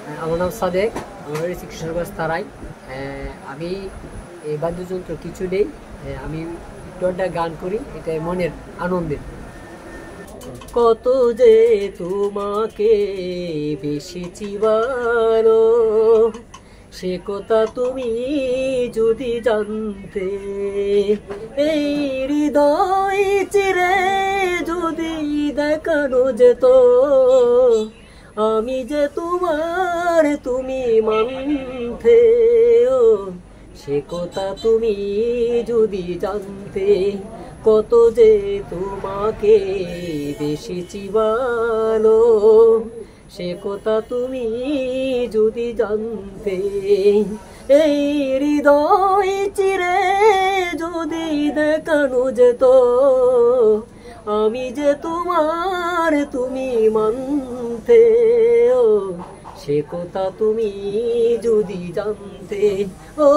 আমার নাম সাদেক, আমার বাড়ি কিশোরগঞ্জ তারাই। আমি এই বাদ্যযন্ত্র কিছু নেই, আমি একটা গান করি, এটা মনের আনন্দে। কত যে তোমাকে বেশি ভালো, সে কথা তুমি যদি জানতে, এই হৃদয় চিরে যদি দেখানো যেত, আমি যে তোমার তুমি মানতে, ও সে কথা তুমি যদি জানতে, কত যে তোমাকে বেশি ভালো, সে কথা তুমি যদি জানতে, এই হৃদয় চিরে যদি দেখানো যেত, আমি যে তোমার তুমি মানতে, ও সে কথা তুমি যদি জানতে। ও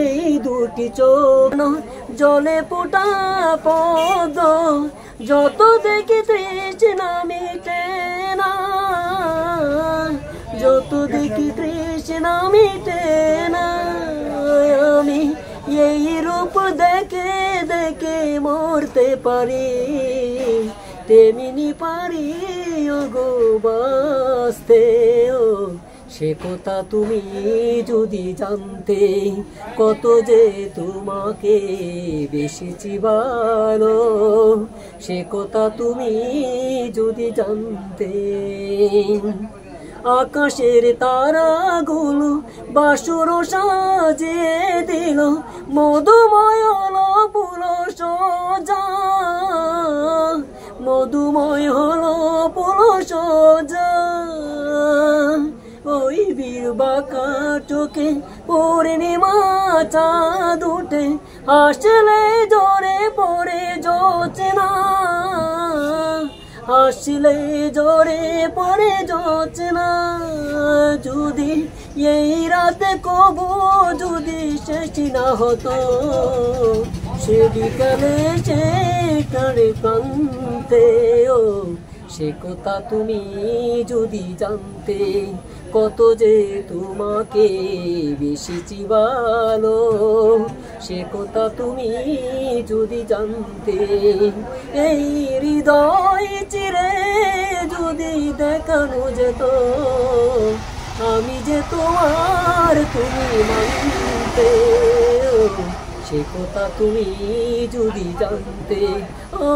এই দুটি চোখ জলে পোটা পদ, যত দেখি তৃষ্ণা মিটে না, যত দেখি তৃষ্ণা মিটে না, আমি এই রূপ দেখে দেখে মরতে পারি, তেমনি পারি গো বাঁচতে, ও সে কথা তুমি যদি জানতে, কত যে তোমাকে বেশি ভালো, সে কথা তুমি যদি জানতে। আকাশের তারাগুলো বাসর সাজিয়ে দিল, মধুময় হলো ফুল সোজা, মধুময় হলো ফুল সোজা, ওই বীর বাঁকা চোখে পূর্ণিমা চাঁদ উঠে, হাসলে জোরে পড়ে জোছনা, হাসলে জোরে পড়ে জোছনা, যদি এই রাতে কবু যদি শেষ না হতো, সে বিকালে সে কারে প্রান্তে, ও সে কথা তুমি যদি জানতে, কত যে তোমাকে বেশি ভালো, সে কথা তুমি যদি জানতে, এই হৃদয় চিরে যদি দেখানো যেত, আমি যে তোমার তুমি মানতে, সে কথা তুমি যদি জানতে। ও